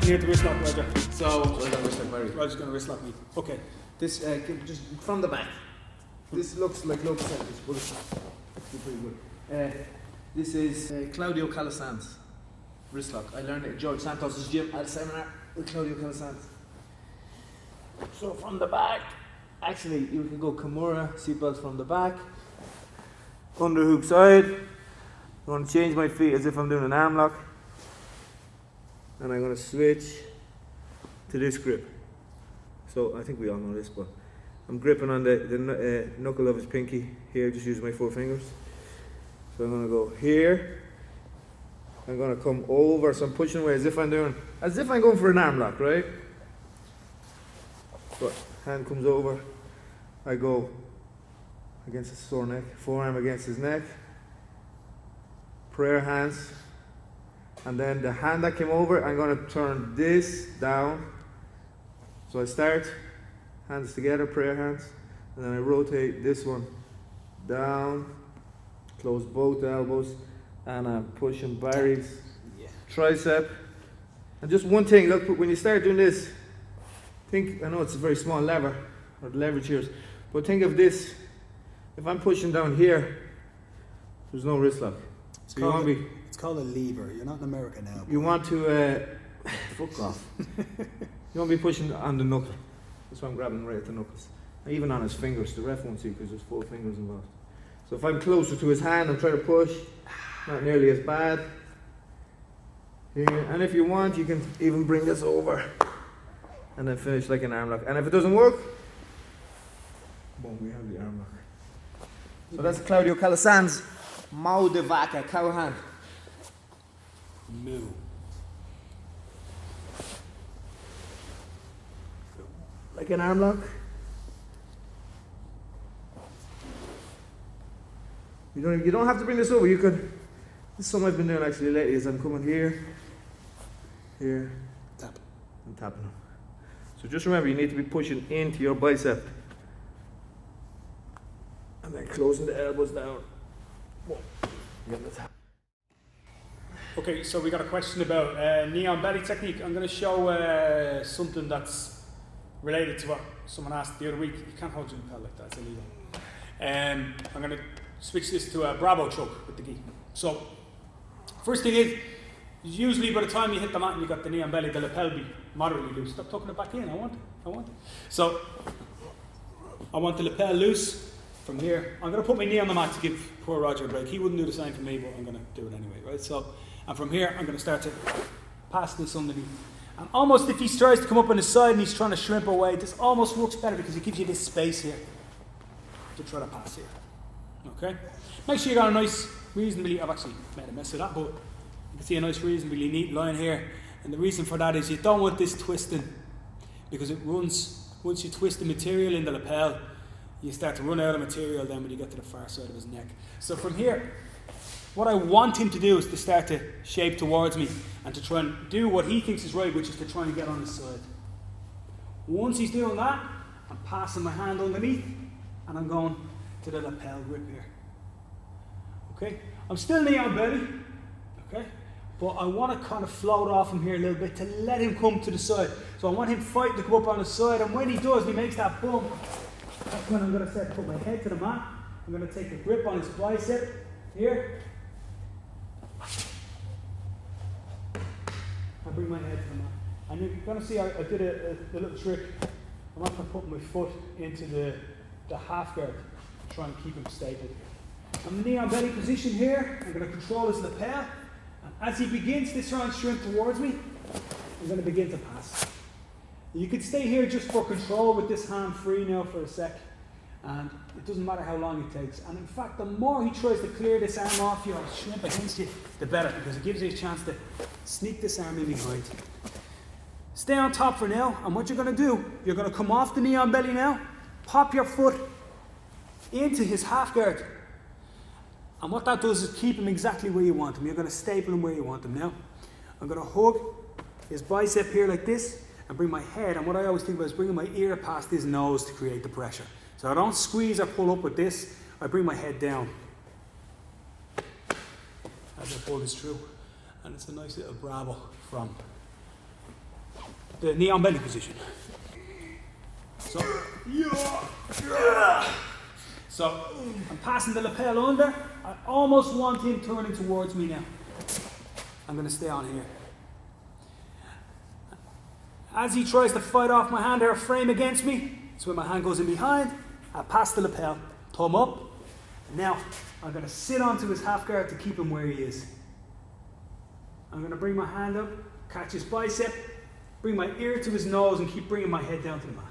You need to wrist lock, Roger. So, Roger's going to wrist lock me. Okay. This, just from the back. This looks like low percentage, but it's pretty good. This is Claudio Calasanz wrist lock. I learned it at George Santos' gym at a seminar with Claudio Calasanz. So from the back, actually you can go Kimura, seatbelts from the back, underhook side. I'm going to change my feet as if I'm doing an arm lock, and I'm going to switch to this grip. So I think we all know this, but I'm gripping on the knuckle of his pinky here, just using my 4 fingers. So I'm going to go here. I'm going to come over, so I'm pushing away as if I'm going for an arm lock, right? But hand comes over. I go against his sore neck, forearm against his neck. Prayer hands. And then the hand that came over, I'm going to turn this down. So I start, hands together, prayer hands, and then I rotate this one down, close both elbows, and I'm pushing Barry's tricep. And just one thing, look, when you start doing this, I know it's a very small lever, or the leverage here, but think of this, if I'm pushing down here, there's no wrist lock. It's called a lever. You're not in America now. You want to, fuck off. You won't be pushing on the knuckle. That's why I'm grabbing right at the knuckles. And even on his fingers, the ref won't see because there's 4 fingers involved. So if I'm closer to his hand, I'm trying to push. Not nearly as bad. Here. And if you want, you can even bring this over and then finish like an arm lock. And if it doesn't work, boom, we have the arm lock. So that's Claudio Calasanz, Mão de Vaca, cow hand. Moo. Like an arm lock. You don't have to bring this over. You could. This is something I've been doing actually lately. Is I'm coming here, tap, and tapping them. So just remember, you need to be pushing into your bicep, and then closing the elbows down. Whoa. Get the tap. Okay, so we got a question about knee on belly technique. I'm going to show something that's related to what someone asked the other week. You can't hold your lapel like that, it's illegal. I'm going to switch this to a Brabo choke with the gi. So, first thing is, usually by the time you hit the mat and you got the knee on belly, the lapel be moderately loose. Stop tucking it back in, I want it. So, I want the lapel loose from here. I'm going to put my knee on the mat to give poor Roger a break. He wouldn't do the same for me, but I'm going to do it anyway, right? So, and from here, I'm going to start to pass this underneath. And almost if he tries to come up on his side and he's trying to shrimp away, this almost works better because it gives you this space here to try to pass here. Okay? Make sure you got a nice, reasonably, I've actually made a mess of that, but you can see a nice, reasonably neat line here. And the reason for that is you don't want this twisting because it runs, once you twist the material in the lapel, you start to run out of material then when you get to the far side of his neck. So from here, what I want him to do is to start to shape towards me and to try and do what he thinks is right, which is to try and get on his side. Once he's doing that, I'm passing my hand underneath and I'm going to the lapel grip here. Okay? I'm still knee on belly, okay? But I want to kind of float off him here a little bit to let him come to the side. So I want him fighting to come up on the side, and when he does, he makes that bump. That's when I'm going to start to put my head to the mat. I'm going to take a grip on his bicep here. I bring my head to the mat. And you're going to see I did a little trick. I'm not going to put my foot into the half guard to try and keep him stable. I'm knee on belly position here. I'm going to control his lapel. And as he begins to try and shrink towards me, I'm going to begin to pass. You could stay here just for control with this hand free now for a sec. And it doesn't matter how long it takes. And in fact, the more he tries to clear this arm off you or shrimp against you, the better, because it gives you a chance to sneak this arm in behind. Stay on top for now, and what you're going to do, you're going to come off the knee on belly now, pop your foot into his half guard. And what that does is keep him exactly where you want him. You're going to staple him where you want him now. I'm going to hug his bicep here like this and bring my head, and what I always think about is bringing my ear past his nose to create the pressure. So I don't squeeze or pull up with this, I bring my head down as I pull this through. And it's a nice little Brabo from the knee on belly position. So I'm passing the lapel under. I almost want him turning towards me now. I'm going to stay on here. As he tries to fight off my hand or frame against me, so when my hand goes in behind, I pass the lapel, thumb up. Now I'm going to sit onto his half guard to keep him where he is. I'm going to bring my hand up, catch his bicep, bring my ear to his nose and keep bringing my head down to the mat.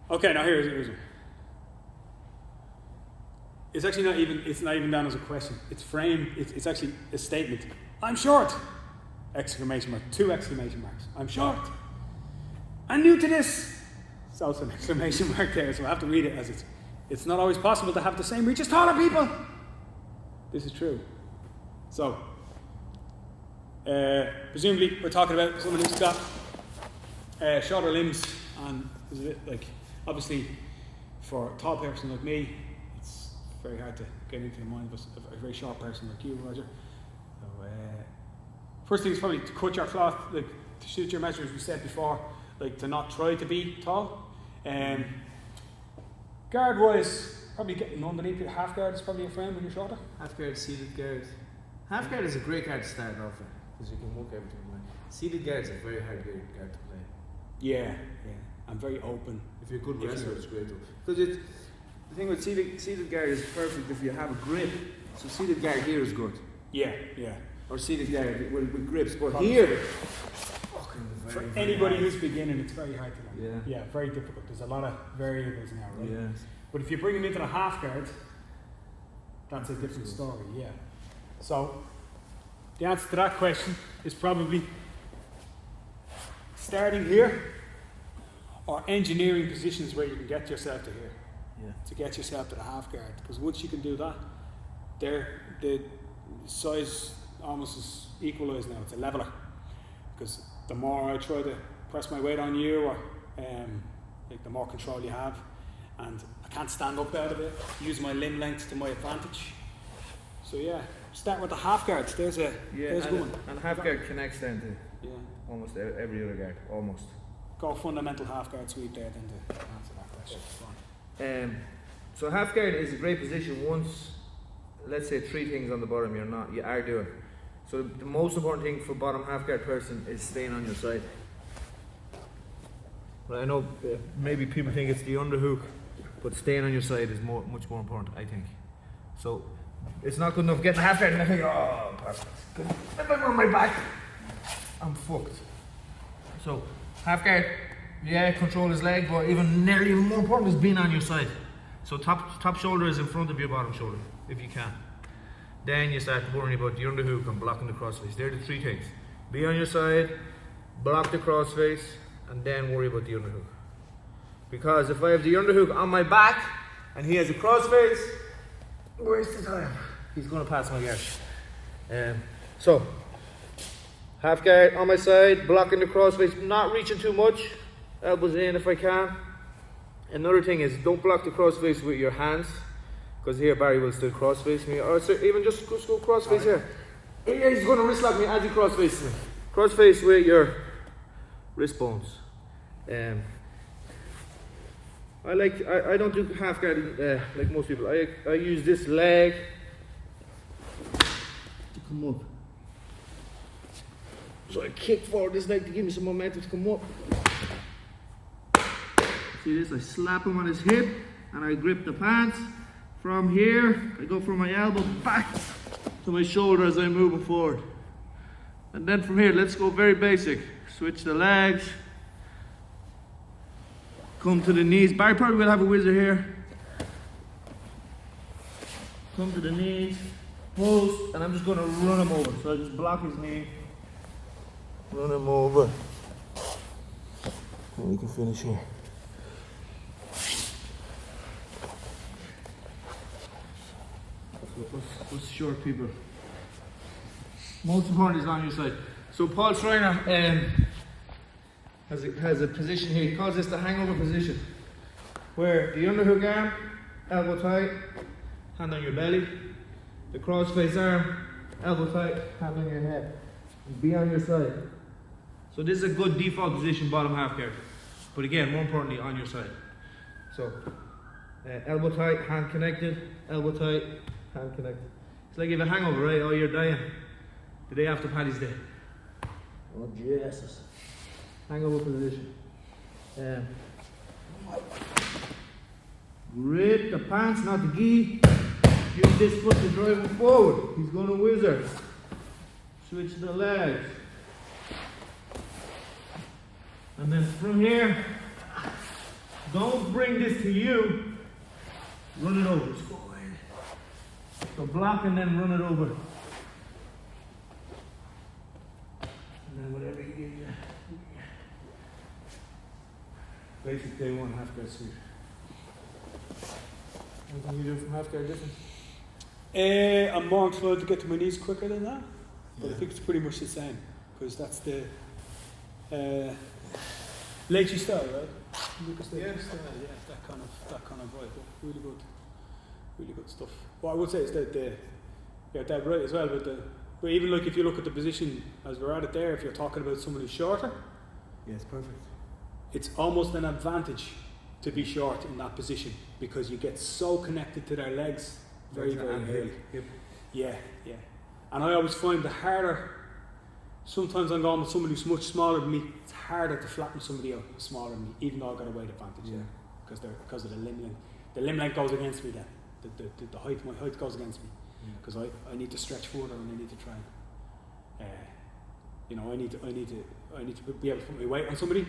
Okay, now here's it. It's actually not even down as a question. It's framed, it's actually a statement. I'm short! Exclamation mark, 2 exclamation marks. I'm short! I'm new to this! It's also an exclamation mark there, so I have to read it as it's not always possible to have the same reach as taller people! This is true. So, presumably we're talking about someone who's got shorter limbs, and is it like, obviously for a tall person like me, it's very hard to get into the mind of a very short person like you, Roger. So, first thing is probably to cut your cloth, like to shoot your measure, as we said before, like to not try to be tall. Guard wise, probably getting underneath your half guard is probably a friend when you're shorter. Half guard, seated guard. Half guard is a great guard to start off with because you can work everything. Seated guard is a very hard guard to play. Yeah. I'm very open. If you're a good wrestler, it's great though. Because the thing with seated guard is perfect if you have a grip. So seated guard here is good. Yeah. Or seated guard with grips. But here, for anybody who's beginning, it's very hard to learn. Yeah. Yeah, very difficult. There's a lot of variables now, right? Yes. But if you bring them into the half guard, that's a different story, yeah. So, the answer to that question is probably starting here or engineering positions where you can get yourself to here. Yeah. To get yourself to the half guard. Because once you can do that, the size almost is equalised now. It's a leveler. Because the more I try to press my weight on you, or like the more control you have, and I can't stand up out of it, use my limb length to my advantage. So yeah, start with the half guards. There's one. And half guard connects down to almost every other guard, almost. Go fundamental half guard sweep there then to answer that question. So half guard is a great position once, let's say 3 things on the bottom you are doing. So the most important thing for bottom half guard person is staying on your side. Well, I know maybe people think it's the underhook, but staying on your side is much more important, I think. So it's not good enough getting half guard and I think, oh, perfect. If I'm on my back, I'm fucked. So half guard, control his leg, but even more important is being on your side. So top shoulder is in front of your bottom shoulder, if you can. Then you start worrying about the underhook and blocking the crossface. They're the 3 things. Be on your side, block the crossface, and then worry about the underhook. Because if I have the underhook on my back and he has a crossface, waste of time. He's going to pass my guard. So, half guard on my side, blocking the crossface, not reaching too much. Elbows in if I can. Another thing is don't block the crossface with your hands. Because here Barry will still crossface me, or even just go crossface here. Yeah, he's going to wrist lock me as he crossfaces me. Crossface with your wrist bones. I don't do half guard like most people. I use this leg to come up. So I kick forward this leg to give me some momentum to come up. See this? I slap him on his hip and I grip the pants. From here, I go from my elbow back to my shoulder as I'm moving forward. And then from here, let's go very basic. Switch the legs. Come to the knees. Barry probably will have a whizzer here. Come to the knees. Post. And I'm just going to run him over. So I just block his knee. Run him over. And we can finish here. What's short people? Most important is on your side. So Paul Schreiner has a position here. He calls this the hangover position, where the underhook arm, elbow tight, hand on your belly, the cross-face arm, elbow tight, hand on your head, and be on your side. So this is a good default position, bottom half guard. But again, more importantly, on your side. So, elbow tight, hand connected, elbow tight, hand connected. It's like you have a hangover, right? Oh, you're dying. The day after Paddy's Day. Oh, Jesus. Hangover position. Grip the pants, not the gi. Use this foot to drive him forward. He's going to whizzer. Switch the legs. And then from here, don't bring this to you. Run it over. Just go in. So block and then run it over. And then whatever you get, basic day one half guard sweep. Anything you do from half guard different? I'm more inclined to get to my knees quicker than that, but I think it's pretty much the same because that's the Leichy style, right? Lucas Leichy style, yeah, that kind of vibe. Really good stuff. What I would say is that that right as well. But even like if you look at the position as we're at it there, if you're talking about someone who's shorter, yeah, it's perfect. It's almost an advantage to be short in that position because you get so connected to their legs very early. Yep. Yeah. And I always find the harder. Sometimes I'm going with somebody who's much smaller than me. It's harder to flatten somebody out smaller than me, even though I've got a weight advantage there because of the limb length. The limb length goes against me then. The height, my height goes against me because I need to stretch further and I need to try and I need to be able to put my weight on somebody.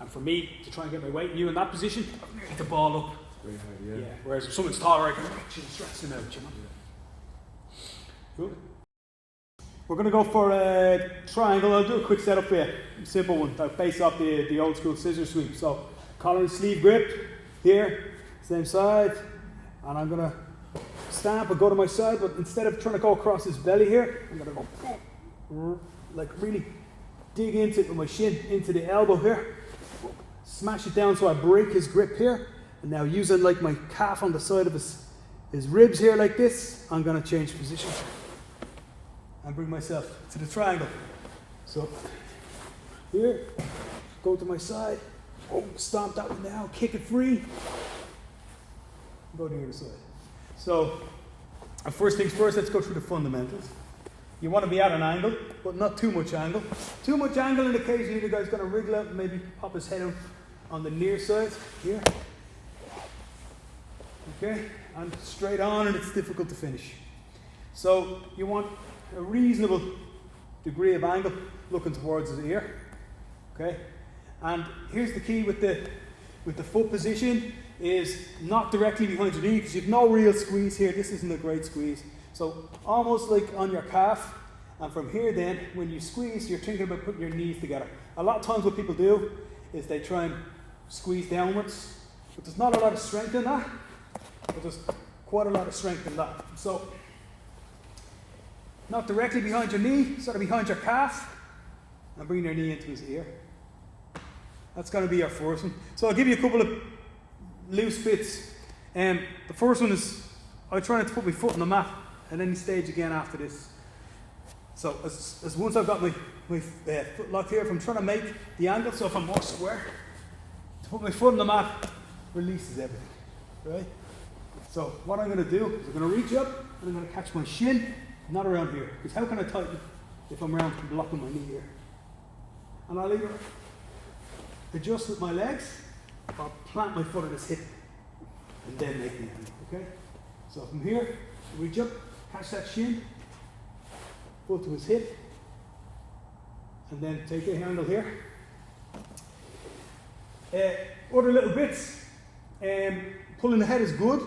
And for me to try and get my weight, you in that position, I need to ball up. Very hard, yeah. Whereas if someone's taller, I can reach and stretch them out, you know. Cool. We're going to go for a triangle. I'll do a quick setup for you. Simple one. I'll base off the old school scissor sweep. So collar and sleeve grip here, same side. And I'm going to stamp and go to my side, but instead of trying to go across his belly here, I'm going to go like really dig into it with my shin into the elbow here. Smash it down so I break his grip here. And now using like my calf on the side of his ribs here like this, I'm going to change position and bring myself to the triangle. So here, go to my side, stomp that one down, kick it free, go to the other side. So first things first, let's go through the fundamentals. You want to be at an angle, but not too much angle. Too much angle and occasionally the guy's going to wriggle out and maybe pop his head out on the near side here. Okay, and straight on, and it's difficult to finish. So you want a reasonable degree of angle looking towards his ear. Okay, and here's the key with the foot position is not directly behind your knee because you've no real squeeze here. This isn't a great squeeze. So almost like on your calf, and from here then, when you squeeze, you're thinking about putting your knees together. A lot of times what people do is they try and squeeze downwards, but there's not a lot of strength in that, but there's quite a lot of strength in that. So not directly behind your knee, sort of behind your calf, and bring your knee into his ear. That's going to be our first one. So I'll give you a couple of loose bits. The first one is I try not to put my foot on the mat at any stage again after this. So as once I've got my foot locked here, if I'm trying to make the angle, so if I'm more square, to put my foot on the mat releases everything, right? So what I'm going to do is I'm going to reach up and I'm going to catch my shin, not around here, because how can I tighten if I'm around blocking my knee here? And I'll either adjust with my legs or plant my foot at his hip and then make the angle, okay? So from here, reach up, catch that shin, foot to his hip, and then take a handle here. Other little bits, pulling the head is good,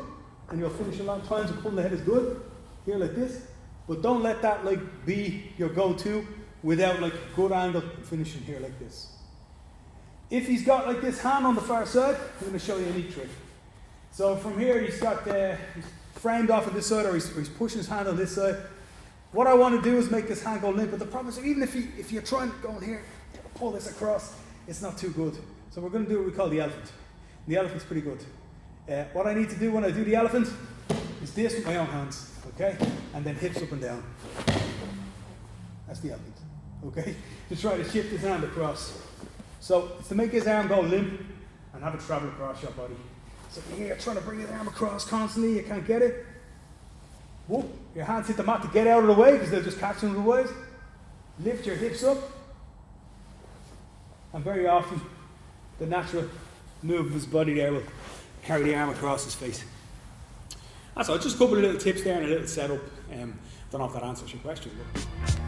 and you'll finish a lot of times with pulling the head is good, here like this, but don't let that like be your go-to without like good angle finishing here like this. If he's got like this hand on the far side, I'm going to show you a neat trick. So from here he's got he's framed off of this side, or he's pushing his hand on this side. What I want to do is make this hand go limp, but the problem is even if you're trying to go in here, pull this across, it's not too good. So we're going to do what we call the elephant. The elephant's pretty good. What I need to do when I do the elephant is this with my own hands, okay? And then hips up and down. That's the element, okay? To try to shift his hand across. So it's to make his arm go limp and have it travel across your body. So you're trying to bring his arm across constantly, you can't get it. Whoop, your hands hit the mat to get out of the way because they'll just catch him otherwise. Lift your hips up. And very often, the natural move of his body there will carry the arm across his face. That's all, just a couple of little tips there and a little setup. Don't know if that answers your question. But